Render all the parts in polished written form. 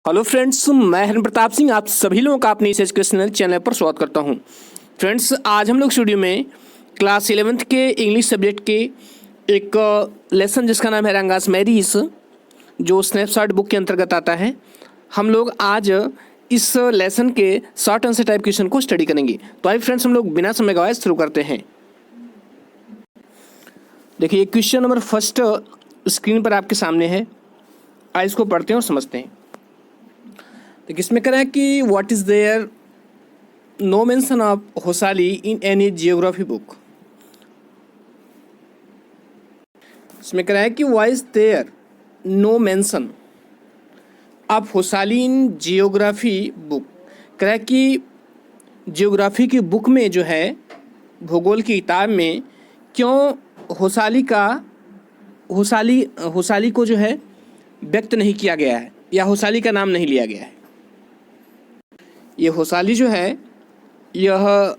Hello friends, मैं हरन प्रताप सिंह आप सभी लोगों का अपने इस एजुकेशनल चैनल पर स्वागत करता हूं। फ्रेंड्स, आज हम लोग स्टूडियो में क्लास 11th के इंग्लिश सब्जेक्ट के एक लेसन जिसका नाम है रंगास मैरीज, जो स्नैपशॉट बुक के अंतर्गत आता है, हम लोग आज इस लेसन के शॉर्ट आंसर टाइप क्वेश्चन को स्टडी करेंगे। तो आइए फ्रेंड्स, हम लोग बिना समय गवाए शुरू करते हैं। देखिए, क्वेश्चन नंबर फर्स्ट स्क्रीन पर आपके सामने है। आइए इसको पढ़ते हैं और समझते हैं। तो किसमें करा है कि what is there no mention of Hosali in any geography book. इसमें करा है कि why is there no mention of Hosali in geography book. करा है कि जियोग्राफी की बुक में जो है, भूगोल की किताब में क्यों होसाली को जो है व्यक्त नहीं किया गया है या होसाली का नाम नहीं लिया गया है। ये होसाली जो है, यह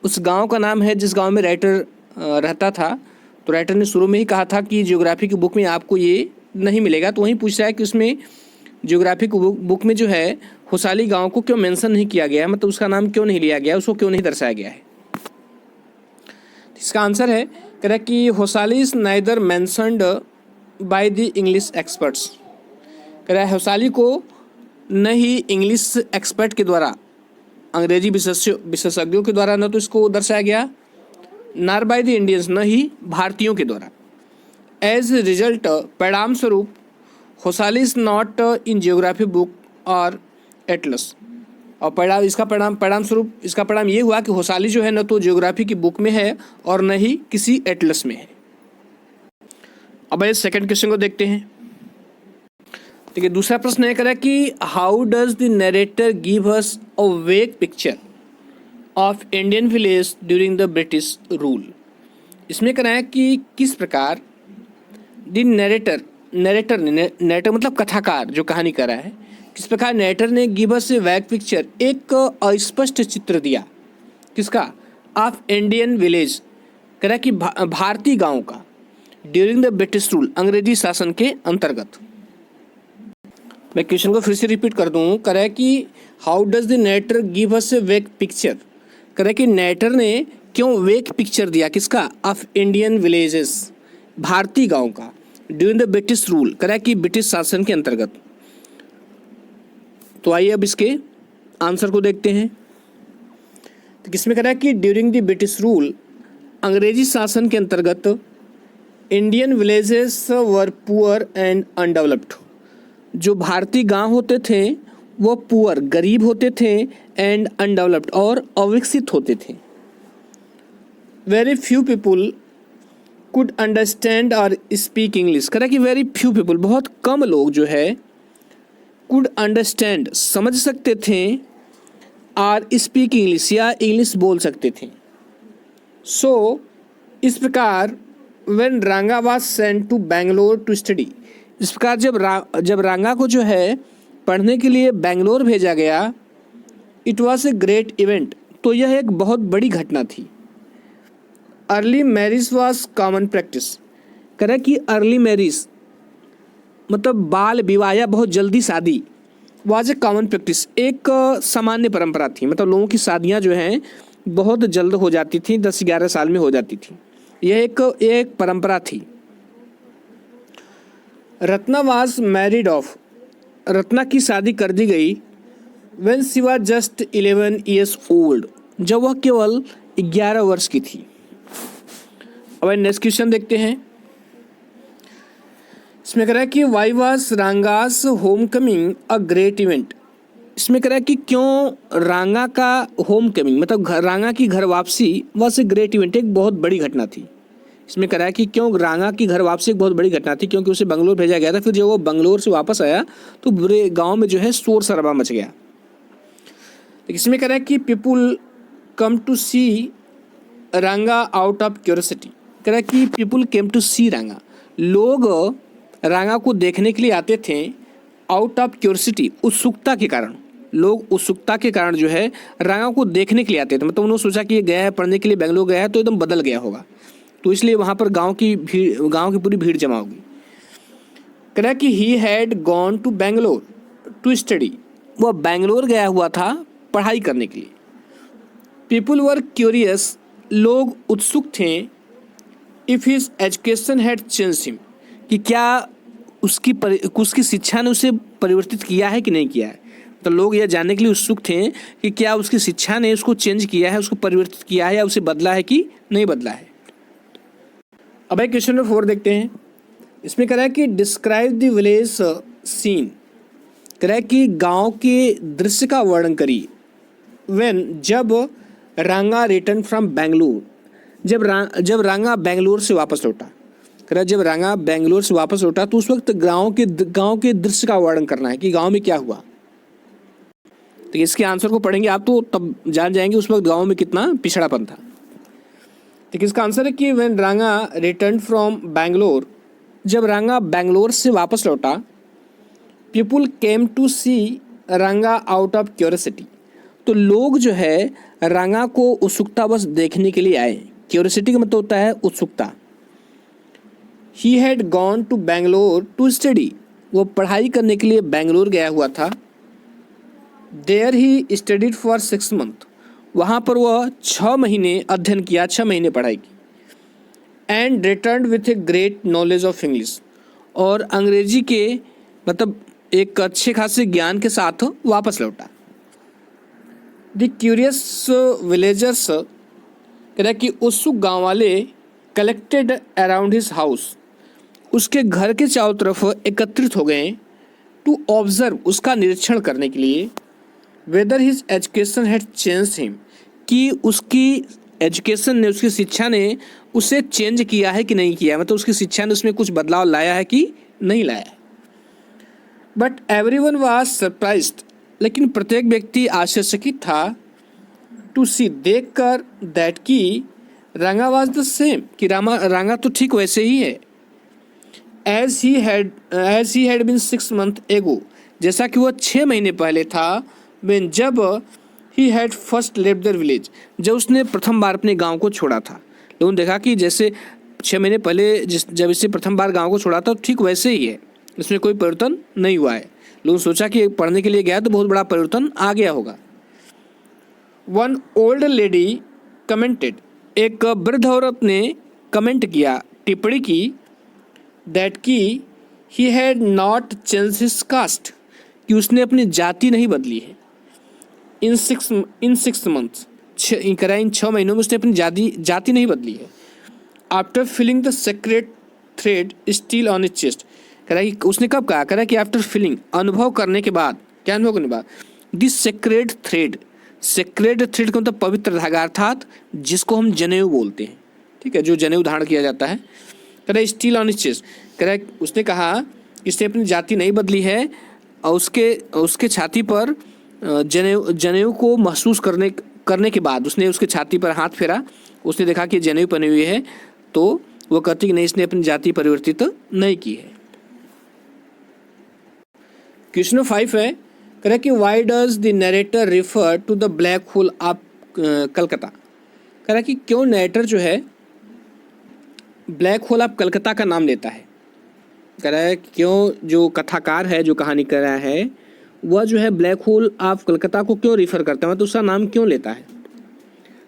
उस गांव का नाम है जिस गांव में राइटर रहता था। तो राइटर ने शुरू में ही कहा था कि जियोग्राफी की बुक में आपको ये नहीं मिलेगा। तो वहीं पूछ रहा है कि उसमें जियोग्राफी की बुक में जो है होसाली गांव को क्यों मेंशन नहीं किया गया है, मतलब उसका नाम क्यों नहीं लिया गया, उसको क्यों नहीं दर्शाया गया है। इसका आंसर है, कह रहा है कि Hosali is neither mentioned by the English experts. कह रहा है होसाली को न ही इंग्लिश एक्सपर्ट के द्वारा, अंग्रेजी विशेषज्ञों के द्वारा न तो इसको दर्शाया गया, नार बाय द इंडियंस, न ही भारतीयों के द्वारा। एज रिजल्ट, परिणाम स्वरूप, Hosali is not in geography book और एटलस। और परिणाम स्वरूप इसका परिणाम ये हुआ कि होसाली जो है न तो जियोग्राफी की बुक में है और न ही किसी एटलस में है। अब इस सेकंड क्वेश्चन को देखते हैं। ठीक है, दूसरा प्रश्न है, करा कि how does the narrator give us a vague picture of Indian village during the British rule. इसमें करा है कि किस प्रकार द नरेटर मतलब कथाकार जो कहानी कर रहा है, किस प्रकार नरेटर ने give us a vague picture, एक अस्पष्ट चित्र दिया किसका, ऑफ इंडियन विलेज, करा कि भारतीय गांव का, ड्यूरिंग द ब्रिटिश रूल, अंग्रेजी शासन के अंतर्गत। मैं क्वेश्चन को फिर से रिपीट कर दूँ। कह रहा है कि how does the narrator give us a vague picture. कह रहा है कि नरेटर ने क्यों वेग पिक्चर दिया किसका, ऑफ इंडियन विलेजेस, भारतीय गांव का, ड्यूरिंग द ब्रिटिश रूल, कह रहा है कि ब्रिटिश शासन के अंतर्गत। तो आइए अब इसके आंसर को देखते हैं। तो किसमें कह रहा है कि ड्यूरिंग द ब्रिटिश रूल, अंग्रेजी शासन के अंतर्गत, Indian villages were poor and undeveloped. जो भारतीय गांव होते थे वो पुअर, गरीब होते थे, एंड अनडेवलप्ड, और अविकसित होते थे। Very few people could understand और स्पीक इंग्लिश। कह रहा कि वेरी फ्यू पीपुल, बहुत कम लोग जो है, कुड अंडरस्टैंड, समझ सकते थे, और स्पीक इंग्लिश, या इंग्लिश बोल सकते थे। सो इस प्रकार when Ranga was sent to Bangalore to study, इस प्रकार जब रांगा को जो है पढ़ने के लिए बेंगलोर भेजा गया, it was a great event, तो यह एक बहुत बड़ी घटना थी। Early marriage was common practice. कह रहा कि अर्ली मैरिज मतलब बाल विवाह या बहुत जल्दी शादी, वॉज ए कॉमन प्रैक्टिस, एक सामान्य परंपरा थी। मतलब लोगों की शादियां जो हैं बहुत जल्द हो जाती थी, 10-11 साल में हो जाती थी। यह एक परंपरा थी। Ratna was married of, Ratna की शादी कर दी गई, when she was just 11 years old, जब वह केवल 11 वर्ष की थी। अब नेक्स्ट क्वेश्चन देखते हैं। इसमें कह रहा है कि why was Ranga's homecoming a great event. इसमें कह रहा है कि क्यों रांगा का होम कमिंग मतलब रांगा की घर वापसी वॉज ए ग्रेट इवेंट, एक बहुत बड़ी घटना थी। इसमें कह रहा है कि क्यों रांगा की घर वापसी एक बहुत बड़ी घटना थी, क्योंकि उसे बंगलोर भेजा गया था। फिर जब वो बंगलोर से वापस आया तो पूरे गांव में जो है शोर शराबा मच गया। तो इसमें कह रहा है कि पीपुल कम टू सी रांगा आउट ऑफ क्यूरियोसिटी। कह रहा है कि पीपुल केम टू सी रांगा, लोग रांगा को देखने के लिए आते थे, आउट ऑफ क्यूरियोसिटी, उत्सुकता के कारण। लोग उत्सुकता के कारण जो है रांगा को देखने के लिए आते थे। मतलब उन्होंने सोचा कि ये गया है पढ़ने के लिए, बेंगलोर गया है तो एकदम बदल गया होगा, तो इसलिए वहाँ पर गांव की पूरी भीड़ जमा होगी। कह रहा कि he had gone to Bangalore to study, वह बेंगलोर गया हुआ था पढ़ाई करने के लिए। पीपल वर क्यूरियस, लोग उत्सुक थे। If his education had change him, कि क्या उसकी शिक्षा ने उसे परिवर्तित किया है कि नहीं किया है। तो लोग यह जानने के लिए उत्सुक थे कि क्या उसकी शिक्षा ने उसको चेंज किया है, उसको परिवर्तित किया है या उसे बदला है कि नहीं बदला है। अब एक क्वेश्चन नंबर 4 देखते हैं। इसमें कह रहा है कि डिस्क्राइब द विलेज सीन, कह रहा है कि गांव के दृश्य का वर्णन करिए। जब रांगा रिटर्न फ्रॉम बेंगलुरु, जब रांगा बेंगलोर से वापस लौटा। कह रहा है जब रांगा बेंगलोर से वापस लौटा तो उस वक्त गांव के दृश्य का वर्णन करना है कि गांव में क्या हुआ। तो इसके आंसर को पढ़ेंगे आप तो तब जान जाएंगे उस वक्त गांव में कितना पिछड़ापन था। तो इसका आंसर है कि व्हेन रांगा रिटर्न फ्रॉम बेंगलोर, जब रांगा बेंगलोर से वापस लौटा, पीपुल केम टू सी रांगा आउट ऑफ क्यूरियोसिटी, तो लोग जो है रांगा को उत्सुकतावश देखने के लिए आए। क्यूरियोसिटी का मतलब होता है उत्सुकता। He had gone to Bangalore to study, वो पढ़ाई करने के लिए बेंगलोर गया हुआ था। There he studied for 6 month, वहाँ पर वह 6 महीने अध्ययन किया, 6 महीने पढ़ाई की। And return with a great knowledge of English, और अंग्रेजी के मतलब एक अच्छे खासे ज्ञान के साथ वापस लौटा। द क्यूरियस विलेजर्स, कह रहा कि उत्सुक गाँव वाले कलेक्टेड अराउंड हिज हाउस, उसके घर के चारों तरफ एकत्रित हो गए। टू ऑब्जर्व, उसका निरीक्षण करने के लिए। Weather his education had changed him, कि उसकी एजुकेशन ने, उसकी शिक्षा ने उसे चेंज किया है कि नहीं किया, मतलब उसकी शिक्षा ने उसमें कुछ बदलाव लाया है कि नहीं लाया। बट एवरीवन वाज सरप्राइज्ड, लेकिन प्रत्येक व्यक्ति आश्चर्यचकित था। टू सी, देख कर, दैट की रांगा वाज द सेम, कि रांगा तो ठीक वैसे ही है। As he had been 6 month ago, जैसा कि वह 6 महीने पहले था। when जब he had first left their village, जब उसने प्रथम बार अपने गांव को छोड़ा था। लोगों ने देखा कि जैसे 6 महीने पहले जब इससे प्रथम बार गांव को छोड़ा था ठीक वैसे ही है, इसमें कोई परिवर्तन नहीं हुआ है। लोगों ने सोचा कि पढ़ने के लिए गया तो बहुत बड़ा परिवर्तन आ गया होगा। वन ओल्ड लेडी कमेंटेड, एक वृद्ध औरत ने कमेंट किया, टिप्पणी की। दैट की he had not change his cast, कि उसने अपनी जाति नहीं बदली है। इन 6 मंथ्स, इन 6 महीनों में उसने अपनी जाति नहीं बदली है। After feeling the sacred thread still on his chest, कह रहा है कि उसने कब कहा, कह रहा है कि आफ्टर फीलिंग, अनुभव करने के बाद, क्या अनुभव करने के बाद, दिस सेक्रेट थ्रेड का मतलब पवित्र धागा, अर्थात जिसको हम जनेऊ बोलते हैं, ठीक है, जो जनेऊ धारण किया जाता है। कह रहा है स्टिल ऑन हिज चेस्ट, कह रहा है उसने कहा इसने अपनी जाति नहीं बदली है, और उसके छाती पर जनेऊ को महसूस करने के बाद उसने उसके छाती पर हाथ फेरा, उसने देखा कि जनेऊ पहनी हुई है, तो वो कहती कि नहीं, इसने अपनी जाति परिवर्तित नहीं की है। क्वेश्चन 5 है, कह रहा है कि why does the narrator refer to the black hole of Calcutta, कह रहा है कि क्यों नरेटर जो है ब्लैक होल ऑफ कलकत्ता का नाम लेता है। कह रहा है क्यों जो कथाकार है, जो कहानी कर रहा है, वह जो है ब्लैक होल ऑफ कलकत्ता को क्यों रिफ़र करता है, मतलब उसका नाम क्यों लेता है।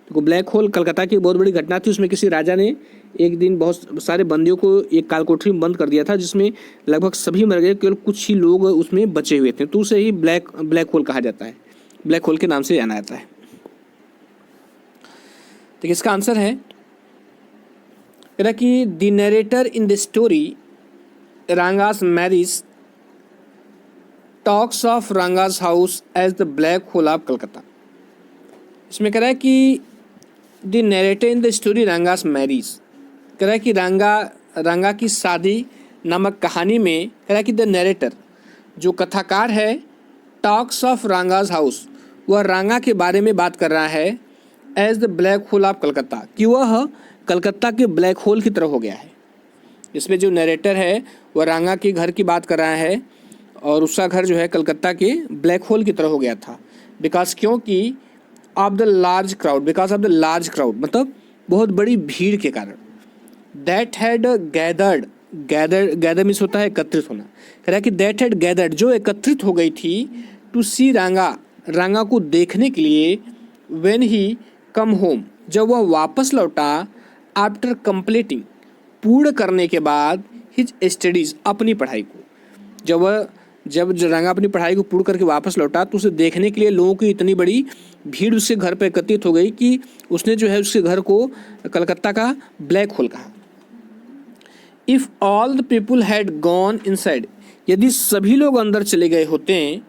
तो ब्लैक होल कलकत्ता की बहुत बड़ी घटना थी। उसमें किसी राजा ने एक दिन बहुत सारे बंदियों को एक कालकोठरी में बंद कर दिया था, जिसमें लगभग सभी मर गए, केवल कुछ ही लोग उसमें बचे हुए थे, तो उसे ही ब्लैक होल कहा जाता है, ब्लैक होल के नाम से जाना जाता है। तो इसका आंसर है, कह रहा कि the narrator in the story Ranga's marriage talks of Ranga's house as the black hole of Calcutta। इसमें कह रहा है कि the narrator in the story Ranga's marriage, कह रहा है कि रंगा की शादी नामक कहानी में, कह रहा है कि द नरेटर जो कथाकार है, टॉक्स ऑफ Ranga's हाउस, वह रांगा के बारे में बात कर रहा है, as the black hole of Calcutta, कि वह कलकत्ता के ब्लैक होल की तरह हो गया है। इसमें जो नरेटर है वह रांगा के घर की बात कर रहा है, और उसका घर जो है कलकत्ता के ब्लैक होल की तरह हो गया था। बिकॉज क्योंकि ऑफ द लार्ज क्राउड, मतलब बहुत बड़ी भीड़ के कारण। That had gathered gather, gather means होता है एकत्रित होना। कह रहा है कि दैट हैड गैदर्ड, जो एकत्रित हो गई थी, टू सी रांगा, रांगा को देखने के लिए, व्हेन ही कम होम, जब वह वापस लौटा, आफ्टर कंप्लीटिंग, पूर्ण करने के बाद, हिज स्टडीज, अपनी पढ़ाई को। जब रांगा अपनी पढ़ाई को पूर्ण करके वापस लौटा तो उसे देखने के लिए लोगों की इतनी बड़ी भीड़ उसके घर पर एकत्रित हो गई कि उसने जो है उसके घर को कलकत्ता का ब्लैक होल कहा। If all the people had gone inside, यदि सभी लोग अंदर चले गए होते,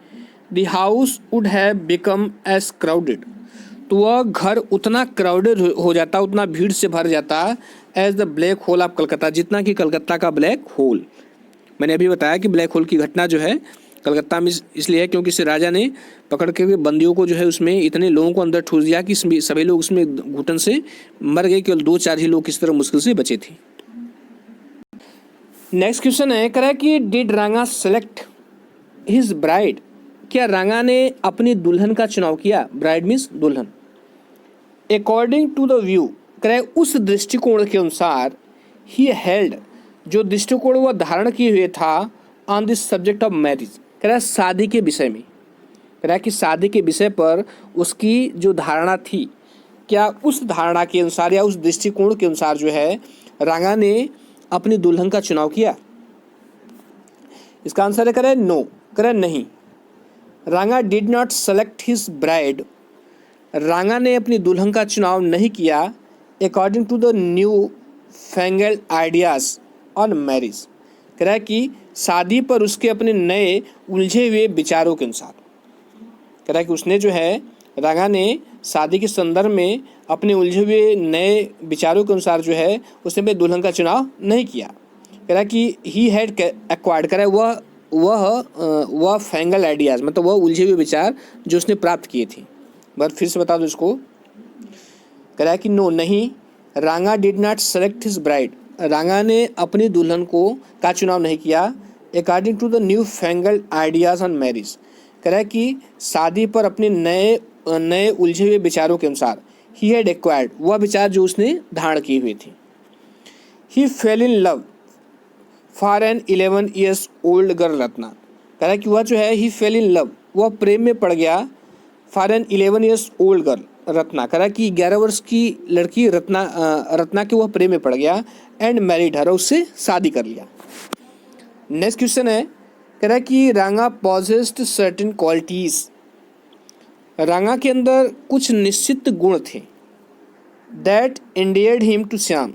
the house would have become as crowded, तो वह घर उतना क्राउडेड हो जाता, उतना भीड़ से भर जाता, as the black hole of Calcutta, जितना कि कलकत्ता का ब्लैक होल। मैंने अभी बताया कि ब्लैक होल की घटना जो है कलकत्ता में इसलिए है क्योंकि इसे राजा ने पकड़ के बंदियों को जो है उसमें इतने लोगों को अंदर ठूस दिया कि सभी लोग उसमें घुटन से मर गए, केवल 2-4 ही लोग किस तरह मुश्किल से बचे थे। नेक्स्ट क्वेश्चन है, कह रहा है कि डिड रांगा सेलेक्ट हिज ब्राइड, क्या रांगा ने अपनी दुल्हन का चुनाव किया, ब्राइड मीन्स दुल्हन, अकॉर्डिंग टू द व्यू, कह रहा है उस दृष्टिकोण के अनुसार, ही हेल्ड, जो दृष्टिकोण वह धारण किए हुए था, on this subject of marriage, कह रहा है शादी के विषय में, कह रहा है कि शादी के विषय पर उसकी जो धारणा थी, क्या उस धारणा के अनुसार या उस दृष्टिकोण के अनुसार जो है रांगा ने अपनी दुल्हन का चुनाव किया। इसका आंसर है, कह रहा है नो, कह रहा है नहीं। Ranga did not select his bride, Ranga ने अपनी दुल्हन का चुनाव नहीं किया, according to the new fangled ideas on marriage, कह रहा है कि शादी पर उसके अपने नए उलझे हुए विचारों के अनुसार, कह रहा है कि उसने जो है रांगा ने शादी के संदर्भ में अपने उलझे हुए नए विचारों के अनुसार जो है उसने अपने दुल्हन का चुनाव नहीं किया। कह रहा है कि ही हैड एक्वायर्ड, कह रहा है वह फैंगल आइडियाज़, मतलब वह उलझे हुए विचार जो उसने प्राप्त किए थे। बार फिर से बता दो इसको, कह रहा है कि नो, नहीं, Ranga did not select his bride, Ranga ने अपनी दुल्हन का चुनाव नहीं किया, according to the new fangled ideas on marriage, कह रहा है कि शादी पर अपने नए उलझे हुए विचारों के अनुसार, ही हैड एक्वायर्ड, वह विचार जो उसने धारण किए हुए थे। He fell in love for an 11 years old girl Ratna, कह रहा है कि वह जो है ही फेल इन लव, वह प्रेम में पड़ गया, for an 11 years old girl Ratna, कह रहा है कि 11 वर्ष की लड़की रत्ना के वह प्रेम में पड़ गया, एंड मैरिड हर, उससे शादी कर लिया। नेक्स्ट क्वेश्चन है, कह रहा है कि रांगा पॉजेस्ड सर्टेन क्वालिटीज, रांगा के अंदर कुछ निश्चित गुण थे, that endeared him to Shyam,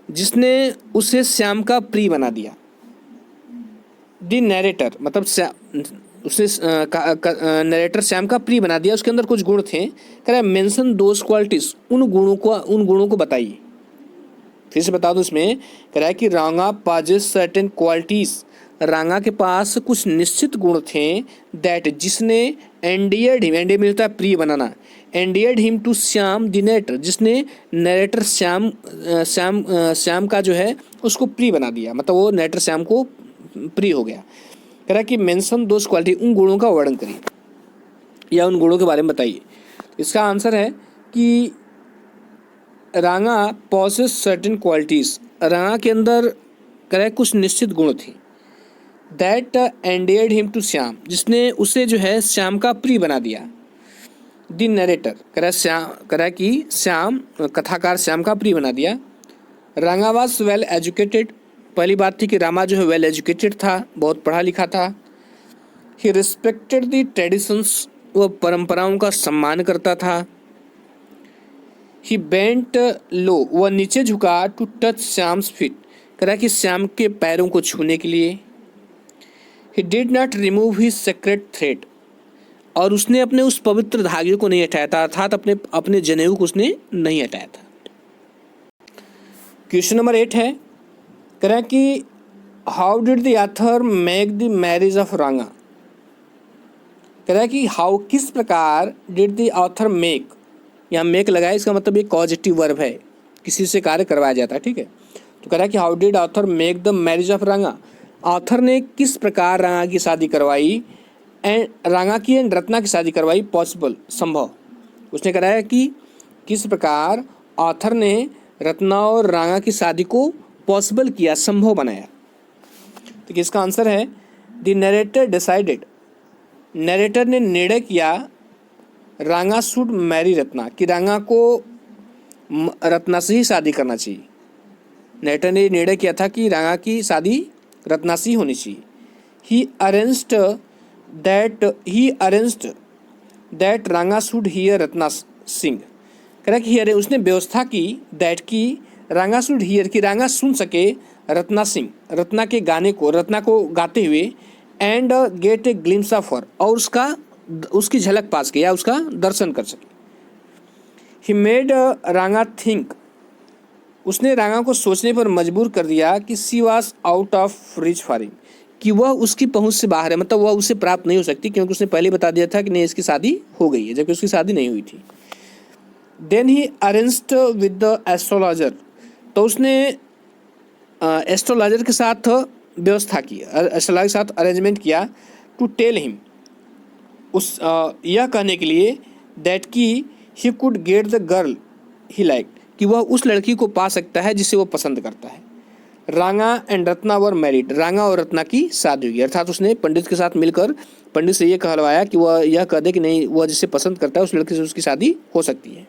जिसने उसे श्याम का प्रिय बना दिया। द नरेटर, मतलब उसने नरेटर श्याम का प्रिय बना दिया, उसके अंदर कुछ गुण थे, कह रहा है मेंशन दोज क्वालिटीज, उन गुणों को बताइए। फिर से बता दो इसमें, कह रहा है कि रांगा पॉजेस सर्टेन क्वालिटीज, रांगा के पास कुछ निश्चित गुण थे, दैट, जिसने एंडियर्ड हिम, एंडियर मिलता है प्रिय बनाना, endeared him to Shyam the narrator, जिसने नरेटर श्याम का जो है उसको प्रिय बना दिया, मतलब वो नरेटर श्याम को प्रिय हो गया। कह रहा है कि मेंशन दोज क्वालिटी, उन गुणों का वर्णन करिए या उन गुणों के बारे में बताइए। इसका आंसर है कि रांगा पॉसेस सर्टेन क्वालिटीज, रांगा के अंदर कह रहा है कुछ निश्चित गुण थे, that endeared him to Shyam, जिसने उसे जो है श्याम का प्रिय बना दिया। द नरेटर, कह रहा है कि श्याम, कथाकार श्याम का प्रिय बना दिया। रांगा वाज वेल एजुकेटेड, पहली बात थी कि रामा जो है वेल एजुकेटेड था, बहुत पढ़ा लिखा था। ही रिस्पेक्टेड द ट्रेडिशंस, वह परंपराओं का सम्मान करता था। ही बेंट लो, वह नीचे झुका, टू टच श्याम्स फीट, कह रहा है कि श्याम के पैरों को छूने के लिए। He did not remove his sacred thread, और उसने अपने उस पवित्र धागे को नहीं हटाया था, अर्थात अपने जनेऊ को उसने नहीं हटाया था। क्वेश्चन नंबर 8 है, कह रहा है कि how did the author make the marriage of रांगा, कह रहा है कि हाउ, किस प्रकार, डिड द ऑथर मेक, यहाँ मेक लगाया, इसका मतलब एक पॉजिटिव वर्ब है, किसी से कार्य करवाया जाता है, ठीक है। तो कह रहा है कि how did author make the marriage of रांगा, ऑथर ने किस प्रकार रांगा की शादी करवाई, एंड रांगा की एंड रत्ना की शादी करवाई, पॉसिबल, संभव। उसने कहा है कि किस प्रकार ऑथर ने रत्ना और रांगा की शादी को पॉसिबल किया, संभव बनाया। तो इसका आंसर है द नरेटर डिसाइडेड, नरेटर ने निर्णय किया रांगा शुड मैरी रत्ना, कि रांगा को रत्ना से ही शादी करना चाहिए। नरेटर ने निर्णय किया था कि रांगा की शादी रत्ना से ही होनी चाहिए। ही अरेंज्ड दैट रांगा शुड हियर रत्ना सिंह, कह रहा कि उसने व्यवस्था की दैट की रांगा शुड हियर, कि रांगा सुन सके रत्ना सिंह, रत्ना के गाने को, रत्ना को गाते हुए, and gate A glimpse of her, और उसकी झलक पा सके या उसका दर्शन कर सके। ही मेड रांगा थिंक, उसने रांगा को सोचने पर मजबूर कर दिया कि she was out of reach for him, कि वह उसकी पहुंच से बाहर है, मतलब वह उसे प्राप्त नहीं हो सकती, क्योंकि उसने पहले बता दिया था कि नहीं इसकी शादी हो गई है, जबकि उसकी शादी नहीं हुई थी। Then he arranged with the astrologer, तो उसने एस्ट्रोलॉजर के साथ व्यवस्था की, एस्ट्रोलॉजर के साथ अरेंजमेंट किया, टू टेल हिम, यह कहने के लिए दैट की he could get the girl he like, कि वह उस लड़की को पा सकता है जिसे वह पसंद करता है। रांगा एंड रत्ना वर मैरिड, रांगा और रत्ना की शादी हुई, अर्थात उसने पंडित के साथ मिलकर पंडित से यह कहलवाया कि वह यह कह दे कि नहीं वह जिसे पसंद करता है उस लड़की से उसकी शादी हो सकती है।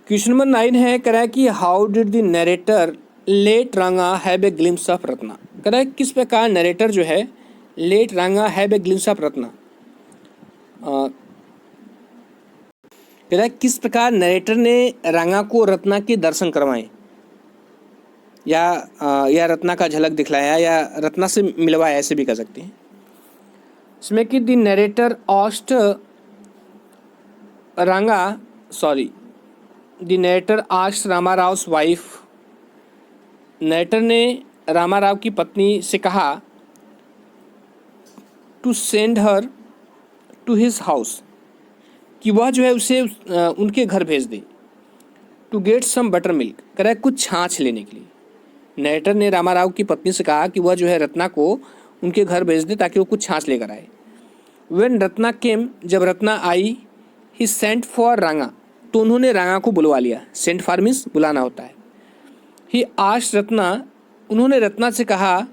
क्वेश्चन नंबर 9 है, कह रहा है कि how did the narrator let Ranga have a glimpse of Ratna, कह रहा है किस प्रकार नरेटर जो है late Ranga have a glimpse of Ratna, कह रहा है किस प्रकार नरेटर ने रांगा को रत्ना के दर्शन करवाए या रत्ना का झलक दिखलाया या रत्ना से मिलवाया, ऐसे भी कह सकते हैं। इसमें कि the narrator asked Ramarao's wife, narrator ने रामाराव की पत्नी से कहा to send her to his house, कि वह जो है उसे उनके घर भेज दे, to get some buttermilk, कह रहा है कुछ छाछ लेने के लिए। नरेटर ने रामाराव की पत्नी से कहा कि वह जो है रत्ना को उनके घर भेज दे ताकि वो कुछ छाछ लेकर आए। व्हेन रत्ना केम, जब रत्ना आई, ही सेंट फॉर रांगा, तो उन्होंने रांगा को बुलवा लिया, सेंट फॉर मीन्स बुलाना होता है। ही आस्क्ड रत्ना, उन्होंने रत्ना से कहा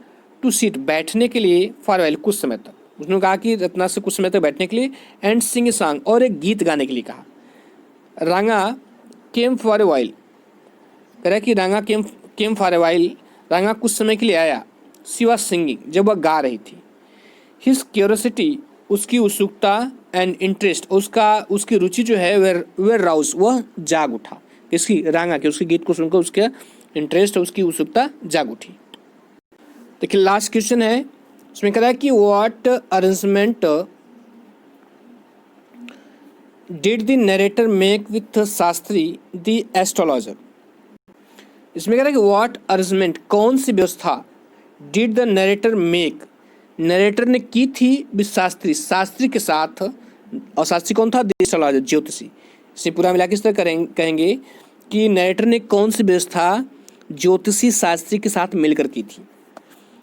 टू सीट, बैठने के लिए, फॉर वाइल, कुछ समय तक, उसने कहा कि रत्ना से कुछ समय तक बैठने के लिए, एंड सिंग ए सॉन्ग, और एक गीत गाने के लिए कहा। रांगा केम फॉर ए वाइल, कह रहा है कि रांगा केम फॉर ए वाइल, रांगा कुछ समय के लिए आया, शी वॉज सिंगिंग, जब वह गा रही थी। हिज क्यूरोसिटी, उसकी उत्सुकता, एंड इंटरेस्ट, उसकी रुचि जो है वेर राउज, वह जाग उठा, किसकी, रांगा की, उसके गीत को सुनकर उसका इंटरेस्ट, उसकी उत्सुकता जाग उठी। देखिए लास्ट क्वेश्चन है, इसमें कह रहा है कि what arrangement did the narrator make with Shastri the astrologer, इसमें कह रहा है कि व्हाट अरेंजमेंट, कौन सी व्यवस्था, did the narrator make, narrator ने की थी विथ शास्त्री, शास्त्री के साथ, और शास्त्री कौन था, द एस्ट्रोलॉजर, ज्योतिषी। इसे पूरा मिला के इस तरह कहेंगे कि नरेटर ने कौन सी व्यवस्था ज्योतिषी शास्त्री के साथ मिलकर की थी।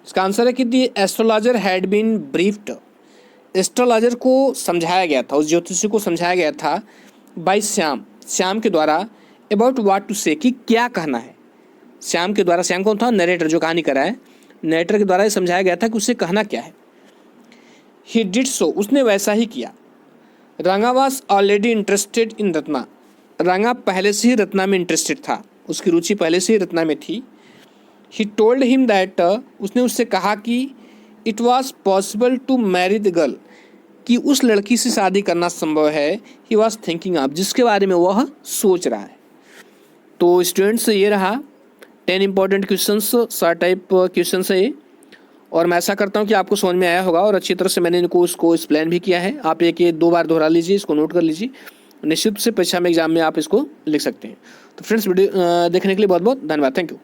इसका आंसर है कि the astrologer had been briefed, astrologer को समझाया गया था, उस ज्योतिषी को समझाया गया था, बाय श्याम के द्वारा, अबाउट व्हाट टू से, कि क्या कहना है। श्याम के द्वारा, श्याम कौन था, नरेटर जो कहानी कर रहा है, नरेटर के द्वारा ये समझाया गया था कि उसे कहना क्या है। ही डिड सो, उसने वैसा ही किया। रांगा was already interested in Ratna, रांगा पहले से ही रत्ना में इंटरेस्टेड था, उसकी रुचि पहले से ही रत्ना में थी। ही टोल्ड हिम दैट, उसने उससे कहा कि it was possible to marry the girl, कि उस लड़की से शादी करना संभव है। ही वॉज थिंकिंग ऑफ, जिसके बारे में वह सोच रहा है। तो स्टूडेंट्स ये रहा 10 important questions, short type question है ये, और मैं ऐसा करता हूँ कि आपको समझ में आया होगा और अच्छी तरह से मैंने इनको उसको एक्सप्लेन भी किया है। आप ये 2 बार दोहरा लीजिए, इसको नोट कर लीजिए, निश्चित से परीक्षा में एग्जाम में आप इसको लिख सकते हैं। तो फ्रेंड्स वीडियो देखने के लिए बहुत बहुत धन्यवाद, थैंक यू।